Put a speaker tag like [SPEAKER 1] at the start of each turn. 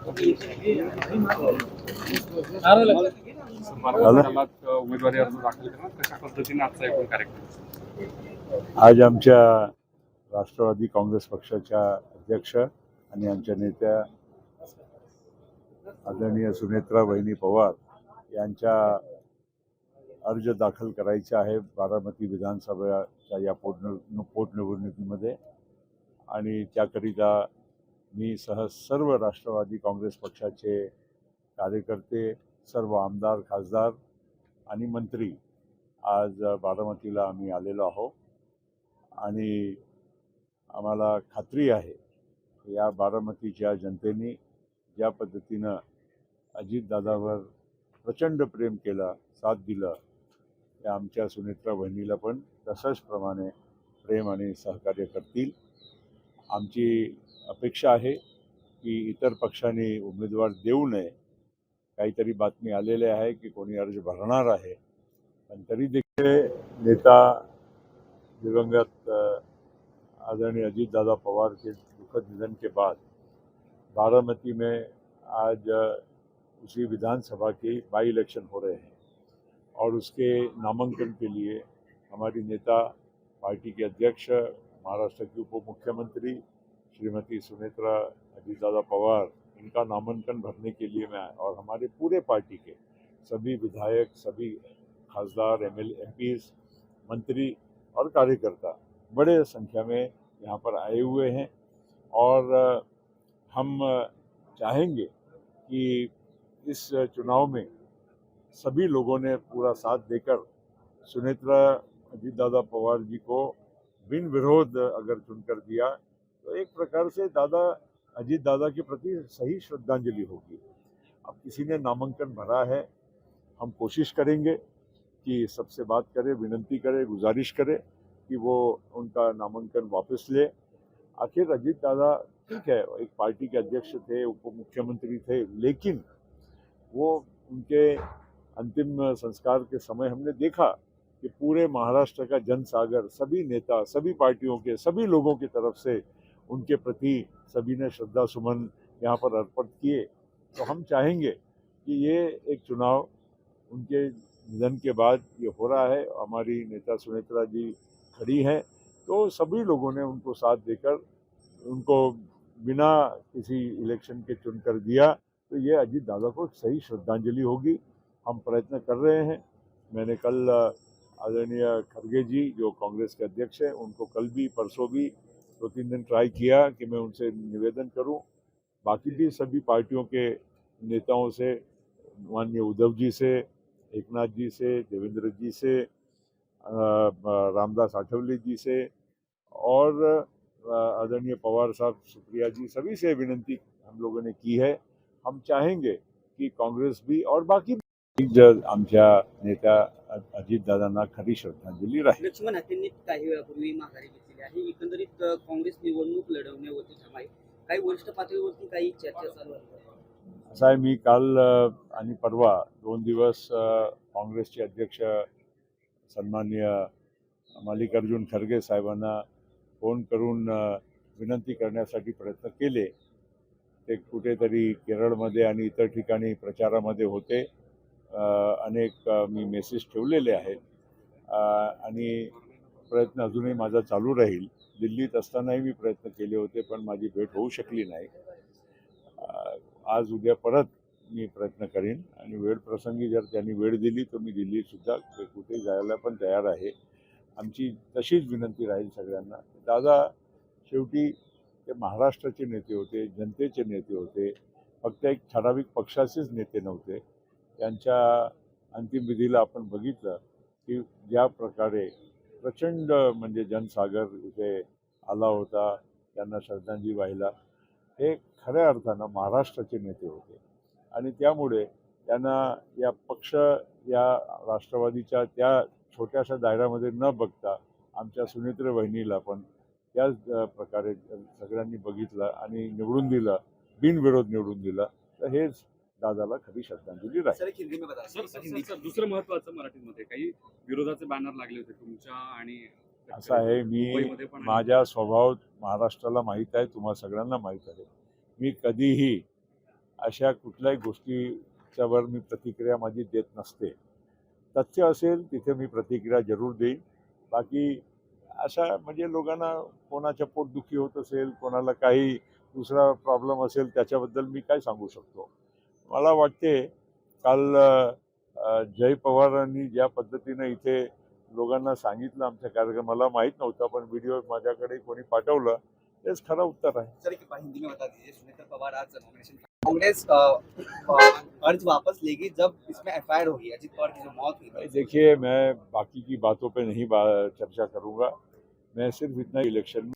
[SPEAKER 1] उमेदवारी अर्ज दाखल करणार कशा पद्धतीने आजचा एकूण कार्यक्रम?
[SPEAKER 2] आज आमच्या राष्ट्रवादी काँग्रेस पक्षाच्या अध्यक्ष आणि आमच्या नेत्या आदरणीय सुनेत्रा वहिनी पवार यांच्या अर्ज दाखल करायचा आहे बारामती विधानसभेच्या या पोटनिवडणुकीमध्ये आणि त्याकरिता मी सर्व राष्ट्रवादी काँग्रेस पक्षाचे कार्यकर्ते, सर्व आमदार, खासदार आणि मंत्री आज बारामतीला आम्ही आलेलो आहोत आणि आम्हाला खात्री आहे की या बारामतीच्या जनतेने ज्या पद्धतीनं अजितदादावर प्रचंड प्रेम केलं, साथ दिलं, त्या आमच्या सुनेत्रा बहिणीला पण तसंच प्रमाणे प्रेम आणि सहकार्य करतील. आमची अपेक्षा आहे की इतर पक्षांनी उमेदवार देऊ नये. काहीतरी बातमी आलेली आहे की कोणी अर्ज भरणार आहे, पण तरी देखील नेता दिवंगत आदरणीय अजीतदादा पवार के दुखद निधन के बाद बारामती में आज उसी विधानसभा के बाई इलेक्शन हो रहे हैं और उसके नामांकन के लिए हमारी नेता, पार्टी के अध्यक्ष, महाराष्ट्र की उप मुख्यमंत्री श्रीमती सुनेत्रा अजीतदादा पवार, इनका नामांकन भरने के लिए मैं और हमारे पूरे पार्टी के सभी विधायक, सभी खासदार, एमपीज, मंत्री और कार्यकर्ता बड़े संख्या में यहाँ पर आए हुए हैं और हम चाहेंगे कि इस चुनाव में सभी लोगों ने पूरा साथ देकर सुनेत्रा अजीतदादा पवार जी को बिन विरोध अगर चुनकर दिया तो एक प्रकार से अजीत दादा के प्रति सही श्रद्धांजलि होगी. अब किसी ने नामांकन भरा है, हम कोशिश करेंगे कि सबसे बात करें, विनंती करें, गुजारिश करें कि वो उनका नामांकन वापस ले. आखिर अजीत दादा ठीक है, एक पार्टी के अध्यक्ष थे, उप मुख्यमंत्री थे, लेकिन वो उनके अंतिम संस्कार के समय हमने देखा कि पूरे महाराष्ट्र का जनसागर, सभी नेता, सभी पार्टियों के सभी लोगों की तरफ से उनके प्रति सभी ने श्रद्धा सुमन यहाँ पर अर्पित किए. तो हम चाहेंगे कि ये एक चुनाव उनके निधन के बाद ये हो रहा है, हमारी नेता सुनेत्रा जी खड़ी हैं, तो सभी लोगों ने उनको साथ देकर उनको बिना किसी इलेक्शन के चुनकर दिया, तो ये अजीत दादा को सही श्रद्धांजलि होगी. हम प्रयत्न कर रहे हैं. मैंने कल आदरणीय खड़गे जी जो कांग्रेस के अध्यक्ष हैं, उनको कल भी परसों भी 2-3 दिन ट्राई किया कि मैं उनसे निवेदन करूं. बाकी भी सभी पार्टियों के नेताओं से, माननीय उद्धव जी से, एकनाथ जी से, देवेंद्र जी से, रामदास आठवले जी से और आदरणीय पवार साहब, सुप्रिया जी, सभी से विनंती हम लोगों ने की है. हम चाहेंगे की काँग्रेस भी और बाकी आमच्या नेत्या अजितदादांना खरी श्रद्धांजली राहील.
[SPEAKER 3] लक्ष्मण हाकेंनी काही वेळापूर्वी माघारी घेतलेली आहे. एकंदरीत काँग्रेस निवडणूक लढवण्यावरती ठाम आहे. काही वरिष्ठ पातळीवरती काही चर्चा चालू आहे.
[SPEAKER 2] असं आहे, मी काल आणि परवा 2 दिवस काँग्रेसचे अध्यक्ष सन्माननीय मल्लिकार्जुन खरगे साहेबांना फोन करून विनंती करण्यासाठी प्रयत्न केले. ते कुठेतरी केरळमध्ये आणि इतर ठिकाणी प्रचारामध्ये होते. अनेक मी मेसेज ठेवलेले आहेत आणि प्रयत्न अजूनही माझा चालू राहील. दिल्लीत असतानाही मी प्रयत्न केले होते, पण माझी भेट होऊ शकली नाही. आज उद्या परत मी प्रयत्न करीन आणि वेळ प्रसंगी जर त्यांनी वेळ दिली तर मी दिल्लीतसुद्धा कुठे जायला पण तयार आहे. आमची तशीच विनंती राहील सगळ्यांना. दादा शेवटी ते महाराष्ट्राचे नेते होते, जनतेचे नेते होते, फक्त एक ठराविक पक्षाचेच नेते नव्हते. त्यांच्या अंतिम विधीला आपण बघितलं की ज्या प्रकारे प्रचंड म्हणजे जनसागर इथे आला होता त्यांना श्रद्धांजली वाहिला. हे खऱ्या अर्थानं महाराष्ट्राचे नेते होते आणि त्यामुळे त्यांना या पक्ष, या राष्ट्रवादीच्या त्या छोट्याशा दायऱ्यामध्ये न बघता आमच्या सुनेत्रा वहिनीला पण त्याच प्रकारे सगळ्यांनी बघितलं आणि निवडून दिलं, बिनविरोध निवडून दिलं. तर हेच दादाला खरी श्रद्धांजली राहील.
[SPEAKER 1] दुसरं महत्वाचं मराठीमध्ये काही विरोधाचे बॅनर लागले होते तुमच्या आणि
[SPEAKER 2] असं आहे, मी माझ्या स्वभाव महाराष्ट्राला माहीत आहे, तुम्हाला सगळ्यांना माहीत आहे. मी कधीही अशा कुठल्याही गोष्टीच्यावर मी प्रतिक्रिया माझी देत नसते. तथ्य असेल तिथे मी प्रतिक्रिया जरूर देईन. बाकी अशा म्हणजे लोकांना कोणाच्या पोटदुखी होत असेल, कोणाला काही दुसरा प्रॉब्लेम असेल त्याच्याबद्दल मी काय सांगू शकतो. मला वाटते काल जय पवारांनी ज्या पद्धतीनं इथे लोकांना सांगितलं आमच्या कार्यक्रम, मला माहीत नव्हता पण व्हिडिओ माझ्याकडे कोणी पाठवलं, तेच खरं उत्तर आहे.
[SPEAKER 3] सर एक हिंदी में बता दीजिए, सुनीता पवार आज नॉमिनेशन कांग्रेस अर्ज वापस लेगी जब इसमें एफआईआर होगी अजीत पवार की जो मौत हुई थी।
[SPEAKER 2] देखिए, मैं बाकी की बातों पे नहीं चर्चा करूंगा. मैं सिर्फ इतना इलेक्शन